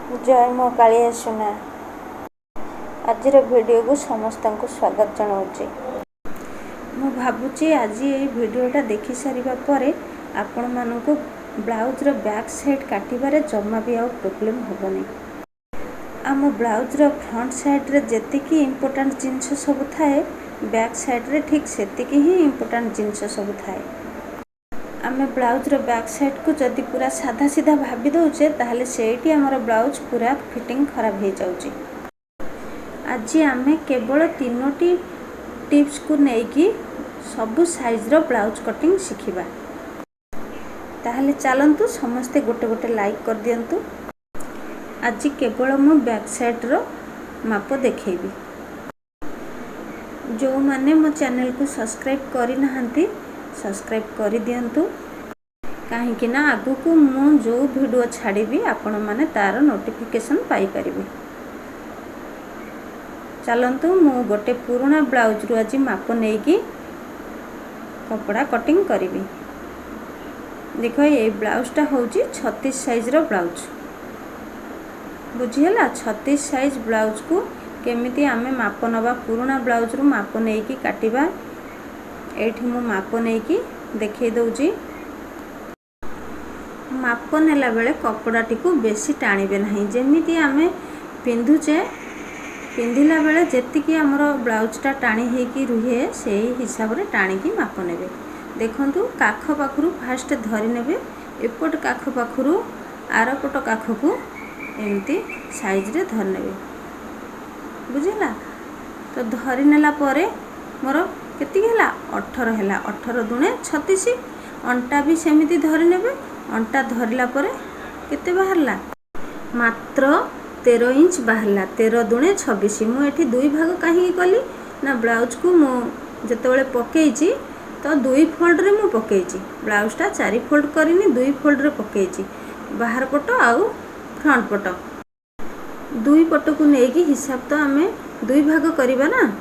जय मो कालिया सुना आज वीडियो को समस्त को स्वागत जनाऊँगी। मु भावुची आज ये वीडियोटा देखि सारिबा परे आपण मानकु ब्लाउज रो बैक साइड काटिबारे जम्मा भी आउ प्रॉब्लम होबनी। आम ब्लाउज रो फ्रंट साइड रे जेतिकी इम्पोर्टेंट जिनस सब थाए बैक साइड रे ठीक सेतिकी ही इम्पोर्टेंट जिनस सब थाए। आमे ब्लाउज रो बैक साइड को जदि पूरा साधा सीधा भाभी दौचे ताहले सेठी हमर ब्लाउज पूरा फिटिंग खराब हो जाउची। आज आमे केवल तीनोटी टिप्स को नेकी सबु साइज रो ब्लाउज कटिंग शिखिबा। ताहले चलंतु समस्ते गोटे गोटे लाइक कर दियंतु। आज केवल मु बैक साइड रो माप देखैबी। जो माने मो चैनल को सब्सक्राइब करि नहंती सब्सक्राइब कर दियंतु कहीं ना आगु को मु जो वीडियो छाड़ीबी आपण माने तार नोटिफिकेशन पाई परिबे। चलंतु मु गोटे पुराना ब्लाउज रु आज माप नेकी कपड़ा कटिंग करिबी। देखो ये ब्लाउजटा होची 36 साइज रो ब्लाउज बुझिहला। 36 साइज ब्लाउज को केमिति आमे माप नबा पुराना ब्लाउज रु माप नेकी काटिबा। एठी मु माप नेकी देखै दउची। माप नेला बेले कपड़ाटी को बेसी टाणीबे नहीं। जेमिति आमे पिंधुचे पिंधिला बेले जेतिकी हमर ब्लाउजटा टाणी हेकी रुहे सेही हिसाब रे टाणीकी माप नेबे। देखंतु काख पाखरु फास्ट धरि नेबे। एपट काख पाखरु आरपट काख को एमती साइज रे धरि नेबे बुझिला। तो धरि नेला परे मोर केती हला 18 हला 18 दुणे 36। अंटा भी सेमिति धरि नेबे। अंटा धरला परे केते बाहरला मात्र 13 इंच बाहरला। 13 दुणे 26। मु एठी दुई भाग काहे कली ना ब्लाउज को मु जतबेले पकेइची तो दुई फोल्ड रे मु पकेइची। ब्लाउजटा 4 फोल्ड करिनी 2 फोल्ड रे पकेइची। बाहर पट आउ फ्रंट पट दुई पट को नेकी हिसाब तो आमे दुई भाग करिबा ना।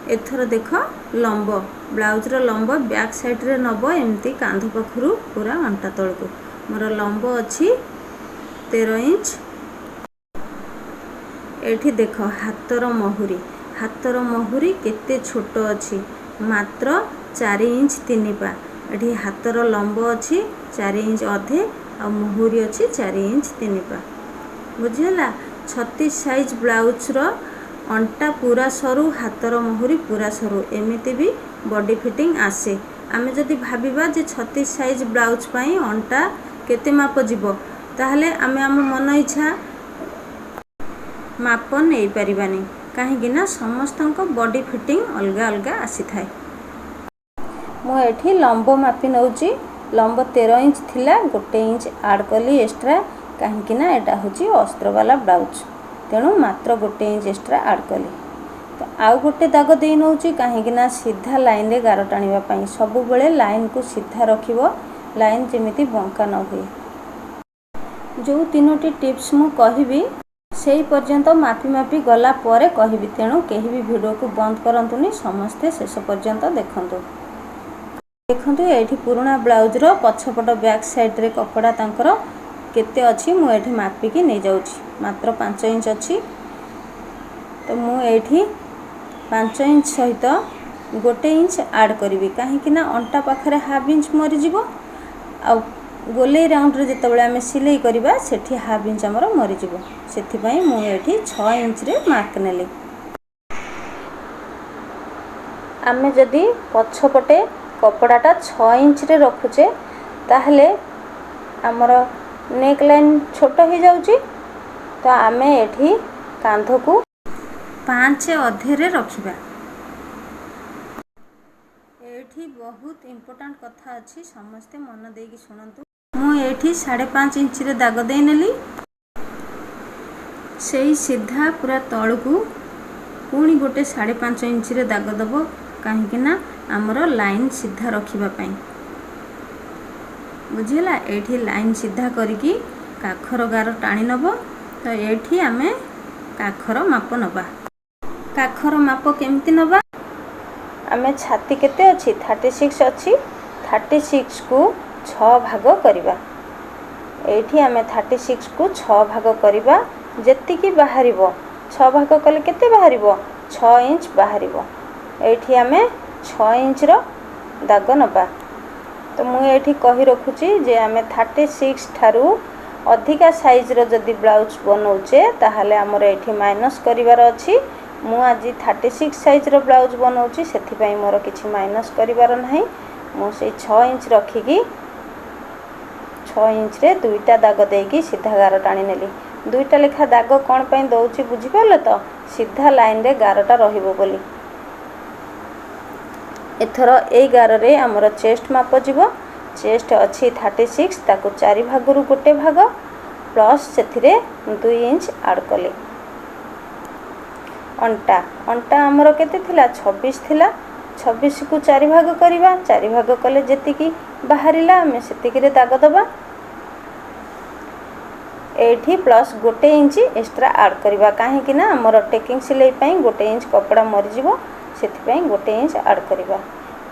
एथर देख लंब ब्लाउज रो लंब बैक साइड रे नब एमती कांध पखरु पूरा अंटा तल को मोर लंब अछि 13 इंच। एठी देख हातर महुरी केते छोट अछि मात्र 4 इंच 3 पा। एठी हातर लंब अछि 4 इंच अधे आ महुरी अछि 4 इंच 3 पा बुझिला। 36 साइज ब्लाउज रो अंटा पूरा सरू हातर महुरी पूरा सरू एमिति भी बॉडी फिटिंग आसे। आमे जदि भाबिबा जे 36 साइज ब्लाउज पाई अंटा केते माप जीवो ताहले आमे आम मन इच्छा माप नहीं परिबानी। काहेकि ना समस्तंको बॉडी फिटिंग अलगा अलगा आसी थाए। मु एठी लंब मापी नउची। लंब 13 इंच थिला 1 इंच ऐड कली एक्स्ट्रा काहेकि ना एटा होची अस्त्र वाला ब्लाउज तेणु मात्र 1 इंच एक्स्ट्रा ऐड कली। तो आउ गोटे दाग दे नउची काहेकि ना सीधा लाइन रे गार टाणीबा पई सब बेले लाइन को सीधा रखिबो। लाइन जेमिति बंका न हुए। जो तीनोटी टिप्स मु कहिबी सेही पर्यंत मापी मापी गला परे कहिबी। तेणु केही भी वीडियो को बंद करंतुनी समस्ते शेष पर्यंत देखंतु। देखंतु एठी पुराना ब्लाउज रो पछपट बैक साइड रे कपड़ा तांकर केते अछि मु एठी मापी की नै जाउची। मात्र 5 इंच अछि। तो मु एठी 5 इंच सहित 1 इंच ऐड करिवि काहेकि ना अंटा पाखरे हाफ इंच मरि जिवो। आ गोले राउंड रे जतबेले आमे सिलाई करबा सेठी हाफ इंच हमर मरि जिवो। सेथि पई मु एठी 6 इंच रे मार्क नेली। आमे जदी पछपटे कपड़ाटा 6 इंच रे रखुचे ताहले हमर नेक लाइन छोट हो जाउची। तो आमे एठी कांध को 5 अधे रे रखिबा। एठी बहुत इम्पोर्टेंट कथा अछि समस्ते मन देकी सुनंतु। मु एठी 5.5 इंच रे दाग दे नेली। सेही सीधा पूरा तळ को पुणी गोटे 5.5 इंच रे दाग दबो काहेकि ना हमर लाइन सीधा रखिबा पई बुझिला। एठी लाइन सीधा करिकी काखर गार टाणी नबो। तो एठी आमे काखर माप नबा। काखर माप केमती नबा आमे छाती केते अछि 36 अछि। 36 को 6 भाग करिबा। एठी आमे 36 को 6 भाग करिबा जेतिकी बाहरिबो 6 भाग कले केते बाहरिबो 6 इंच बाहरिबो। एठी आमे 6 इंच रो दाग नबा। तो मु एठी कहि रखुची जे आमे 36 ठारू अधिका साइज रो जदी ब्लाउज बनौचे ताहाले हमर एठी माइनस करिवार अछि। मु आज 36 साइज रो ब्लाउज बनौची सेथि पई मोर किछि माइनस करिवार नाही। मु से 6 इंच रखी की 6 इंच रे दुईटा दाग देकी सीधा गार टाणी नेली। दुईटा लेखा दाग कोन पई दउची बुझी परले तो सीधा लाइन रे गारटा रहिबो बोली। एथर ए गार रे हमर चेस्ट माप जिवो। चेस्ट अछि 36 ताको 4 भाग रु गोटे भाग प्लस सेथिरे 2 इंच ऐड कले। अंटा अंटा हमर केते थिला 26 थिला। 26 को 4 भाग करिबा। 4 भाग कले जेतिकी बाहरिला हमें सेतिकी रे दाग दबा। एठी प्लस गोटे इंच एक्स्ट्रा ऐड करिबा काहे कि ना हमर टेकिंग सिलाई पई गोटे इंच कपड़ा मरि जिवो सेति पई गोटे इंच ऐड करिबा।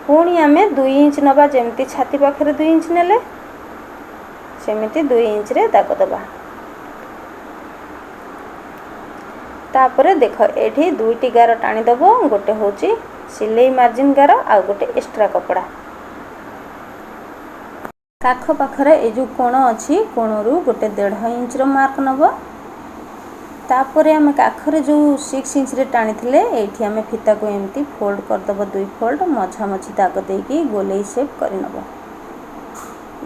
पुणी आमे 2 इंच नबा जेमती छाती पाखरे 2 इंच नेले सेमिति 2 इंच रे दाग दबा। तापरे देख एठी दुईटी गार टाणी दबो। गोटे होची सिलाई मार्जिन गार आ गोटे एक्स्ट्रा कपड़ा। काख पाखरे ए जो कोण अछि कोणरू गोटे 1.5 इंच रो मार्क नबो। तापरे आमे काखरे जो 6 इंच रे टाणी थिले एठी आमे फिता को एमती फोल्ड कर दबो। 2 फोल्ड मझा मझी दाग देकी गोलेई शेप करि नबो।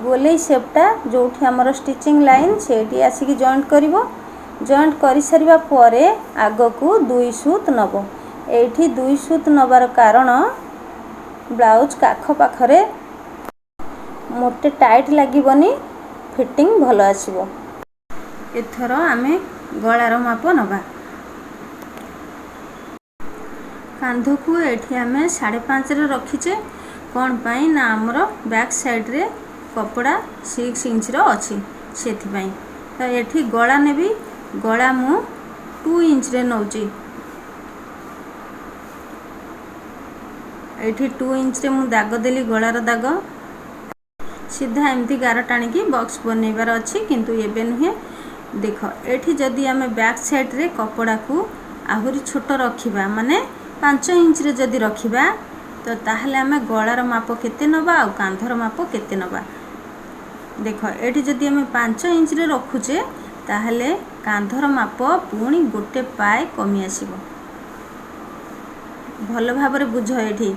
गोलेई शेपटा जोठी हमर स्टिचिंग लाइन सेठी आसी की जॉइंट करिवो। जॉइंट करि सरिबा परे आगो को 2 सूत नबो। एठी 2 सूत नबार कारण ब्लाउज काख पाखरे मोटे टाइट लागिबनी फिटिंग भलो आसीबो। एथरो आमे गळार माप नबा। कांधो को एठी आमे 5.5 रे रखिचे कोन पई ना हमरो बैक साइड रे कपड़ा 6 इंच रो अछि सेथि पई। तो एठी गळा नेबी। गळा मु 2 इंच रे नौची। एठी 2 इंच रे मु दाग देली गळार दाग। सीधा एमती गार टाणी की बॉक्स बनैबार अछि किंतु एबे नहे। देख एठी जदी आमे बैक साइड रे कपड़ा को आहुरी छोट रखिबा माने 5 इंच रे जदी रखिबा तो ताहले आमे गळार माप केते नबा आ कांधर माप केते नबा। देख एठी जदी आमे 5 इंच रे रखुचे ताहले कांधर माप पुणी गोटे पाए कमी आसीबो। भलो भाबरे बुझ एठी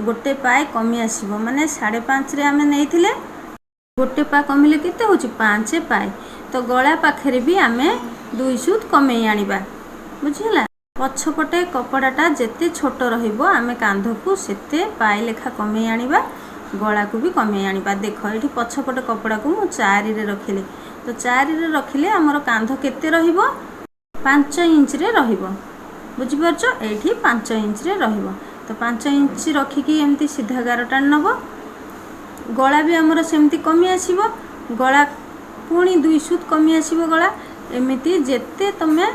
गोटे पाए कमी आसीबो माने 5.5 रे आमे नेइथिले गोटे पा कमिले केते होची 5 पाए। तो गळा पाखरे भी आमे 2 सूत कमेई आनिबा बुझिला। पछपटे कपड़ाटा जेते छोट रहिबो आमे कांध को सेते पाए लेखा कमेई आनिबा गळा को भी कमेई आनिबा। देख एठी पछपटे कपड़ा को मु 4 रे रखिले तो 4 रे रखिले हमर कांध केते रहिबो 5 इंच रे रहिबो बुझि परछो। एठी 5 इंच रे रहिबो तो 5 इंच रखी की एमती सीधा गार टाण नबो। गळा भी हमर सेमती कमी आसीबो। गळा पुणी 2 सूत कमी आसीबो गळा। एमिति जेते तमे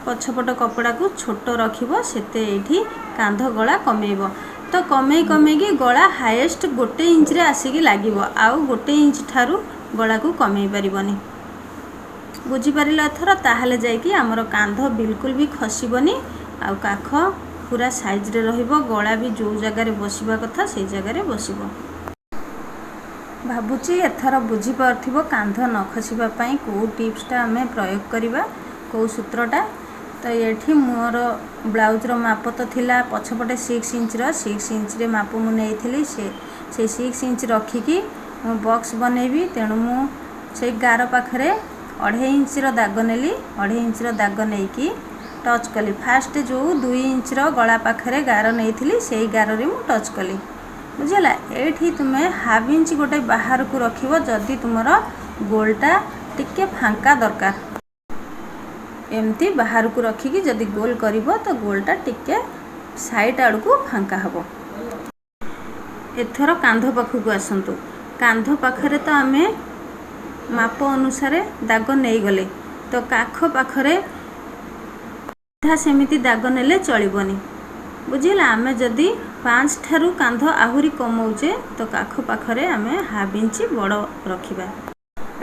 पछपट कपड़ा को छोट रखिबो सेते एठी कांध गळा कमेइबो। तो कमेई कमेई की गळा हाईएस्ट गोटे इंच रे आसीकी लागिबो आउ गोटे इंच ठारू गळा को कमेई परिबोनी बुझी परिला। एथर ताहाले जाय की हमर कांध बिल्कुल भी खसिबोनी आउ काख पूरा साइज रे रहिबो। गळा भी जो जगह रे बसिबा कथा से जगह रे बसिबो। भाबुची एथर बुझी परथिबो कांध न खसिबा पई को टिप्सटा हमें प्रयोग करिबा को सूत्रटा। तो एठी मोर ब्लाउज रो माप तो थिला पछपटे 6 इंच रो 6 इंच रे माप मु नेइथिली से 6 इंच रखी की मु बॉक्स बनेबी। तेणु मु से गार पाखरे 2.5 इंच रो दाग नेली। 2.5 इंच रो दाग नेई की टच कली। फास्ट जो 2 इंच रो गळा पाखरे गार नेइथिली सेही गार रे मु टच कली बुझिला। एठी तुमे हाफ इंच गोटे बाहर को रखिबो जदी तुमरो गोलटा टिके फांका दरकार। एमती बाहर को रखी की जदी गोल करिवो तो गोलटा टिके साइड आड़ को फांका हबो। एथर कांध पाखु को आसंतु। कांध पाखरे तो आमे माप अनुसार दाग नेई गले तो काख पाखरे सेमिति दाग नेले चलिबोनी बुझिला। आमे जदी 5 ठारू कांध आहुरी कमौचे तो काख पाखरे आमे हाफ इंच बड़ रखिबा।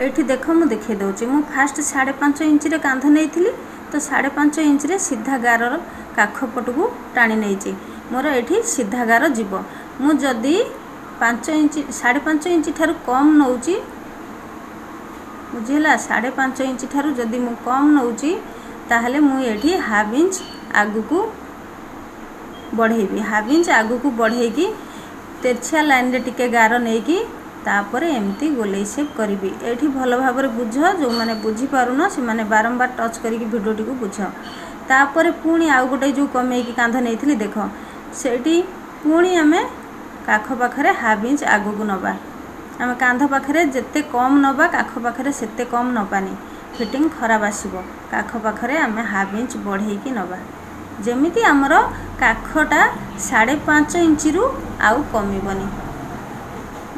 एठी देख मु देखै दउची मु फास्ट 5.5 इंच रे कांध नेइथिली तो 5.5 इंच रे सीधा गारर काख पटकू टाणी नेइची मोर एठी सीधा गार जीवो मु जदी 5 इंच 5.5 इंच ठारू कम नउची बुझिला 5.5 इंच ठारू जदी मु कम नउची ताहले मु एठी हाफ इंच आगु को बढ़ेबी हाफ इंच आगु को बढ़ेकी तेरछिया लाइन रे टिके गार नेकी तापर एमती गोलाई सेप करी एठी भल भाव बुझ जो मैंने बुझी पारुन से माने बारंबार टच करके भिडियोटी को बुझ तापर पुणी आउ गोटे जो कमेकी कांध नहीं देख सेठी पुणी आम काख पाखरे हाफ इंच आगु को नबा आम कांध पाखरे जेते कम नबा काख पाखरे सेते कम नबानी फिटिंग खराब आसीबो काख पाखरे आम हाफ इंच बढ़ेकी नबा जेमिति आमर काखटा 5.5 इंच रु आउ कमिबनी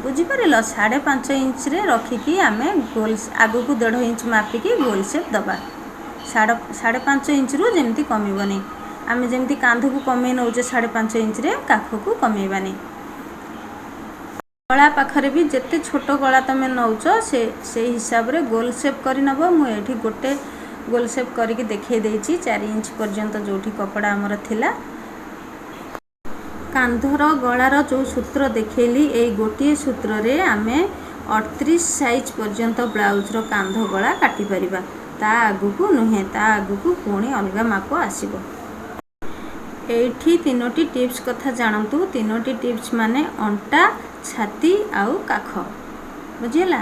बुझीपार 5.5 इंच रे रखिकी आम गोल आगु को 1.5 इंच मापिकी गोल सेप दबा 5.5 इंच रु जेमती कमिबनी आम जेमती कांध को कमे नौचे 5.5 इंच रे काख को कमेबानी गला पाखरे भी जेते छोट गला तमे नौच से हिसाब रे गोल सेप करि नब मु एठी गोटे गोल सेप करके देखे देइची 4 इंच पर्यंत जोठी कपड़ा हमर थिला कांधर गलार जो सूत्र देखेली ए गोटे सूत्र रे आमे 38 साइज पर्यंत ब्लाउज रो कांध गला काटी परिबा ता आगु को नुहे ता आगु को पुणी अलगा माप आसीबो एठी तीनोटी टिप्स कथा जानतु तीनोटी टिप्स माने अंटा छाती आउ काख बुझिला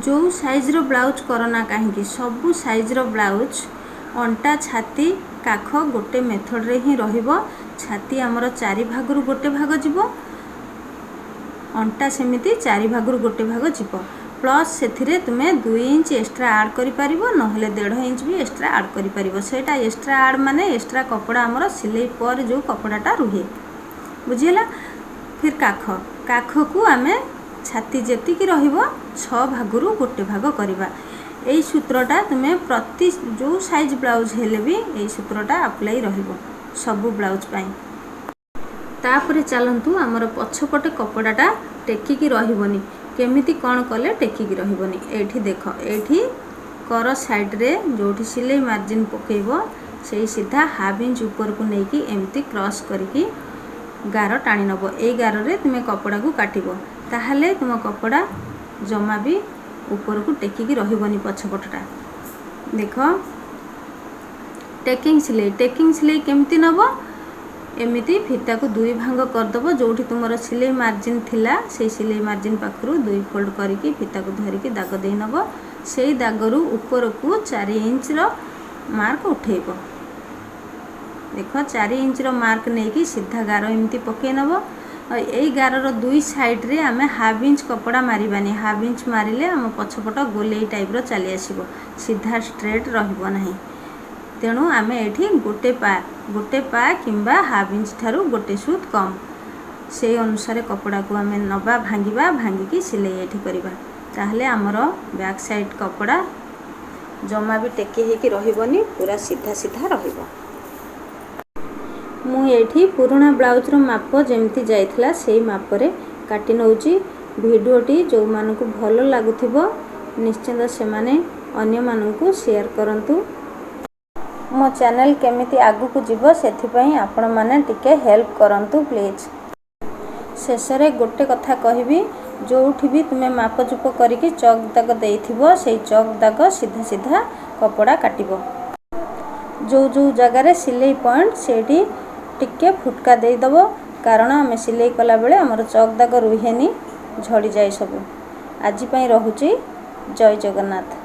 जो साइज रो ब्लाउज करना कहीं सबू साइज रो ब्लाउज अंटा छाती काख गोटे मेथड रे ही रहिबो छाती आमर 4 भाग रु गोटे भाग जीवो अंटा सेमिति 4 भाग रु गोटे भाग जीवो प्लस सेथिरे तुमे 2 इंच एक्स्ट्रा ऐड करि परिबो नहले 1.5 इंच भी एक्स्ट्रा ऐड करि परिबो सेटा एक्स्ट्रा ऐड माने एक्स्ट्रा कपड़ा आमर सिलाई पर जो कपड़ाटा रुहे बुझिला फिर काख काख को आमे छाती जेतिकी रहिबो 6 भाग रु गोटे भाग करिबा एई सूत्रटा तुमे प्रति जो साइज ब्लाउज हेले भी एई सूत्रटा अप्लाई रहिबो सबु ब्लाउज पाई तापरे चलंतु हमर पछपटे कपड़ाटा टेकिकी रहिबोनी केमिति कोन कले टेकिकी रहिबोनी एठी देखो एठी कर साइड रे जोठी सिलाई मार्जिन पकेइबो सेई सीधा हाफ इंच ऊपर को नेकी एमती क्रॉस करके गार टाणी नबो ए गार रे तुमे कपड़ा को काटिबो ताहले तुम कपड़ा जमा भी ऊपर को टेकिकी रहिबोनी पछपटटा देखो टेकिंग सिलाई केमती नबो एमिति फिता को 2 भाग कर दबो जोठी तुमरो सिलाई मार्जिन थिला से सिलाई मार्जिन पाखरु 2 फोल्ड करके फिता को धरिकी दाग देई नबो सेई दागरु ऊपर को 4 इंच रो मार्क उठेइबो देखो 4 इंच रो मार्क नेकी सीधा गार एमती पके नबो एई गार रो 2 साइड रे आमे हाफ इंच कपड़ा मारिबानी हाफ इंच मारिले हम पछपट गोलेई टाइप रो चली आसीबो सीधा स्ट्रेट रहइबो नाही तेणु आमे एठी गोटे पा किंबा हाफ इंच ठारू गोटे सूत कम से अनुसार कपड़ा को आमे नबा भांगिबा भांगिकी सिलाई एठी करिबा ताहले हमर बैक साइड कपड़ा जमा भी टेकी हेकी रहिबोनी पूरा सीधा सीधा रहिबो मु एठी पुराना ब्लाउज रो माप जेमती जाइथला सेही माप रे काटी नउची वीडियोटी जो मानकु भलो लागुथिबो निश्चित से माने अन्य मानकु शेयर करंतु मो चैनल केमिति आगु को जीवो सेथि पई आपण माने टिके हेल्प करंतु प्लीज शेषरे गोटे कथा कहबी जोठी भी तुमे माप चुप करिके चौक दाग देइथिबो सेही चौक दाग सीधा सीधा कपड़ा काटिबो जो जगह रे सिलाई पॉइंट सेठी टिके फुटका दे दबो कारण आमे सिलाई कला बेले हमर चौक दाग रुहेनी झड़ी जाय सब आज पई रहूची जय जगन्नाथ।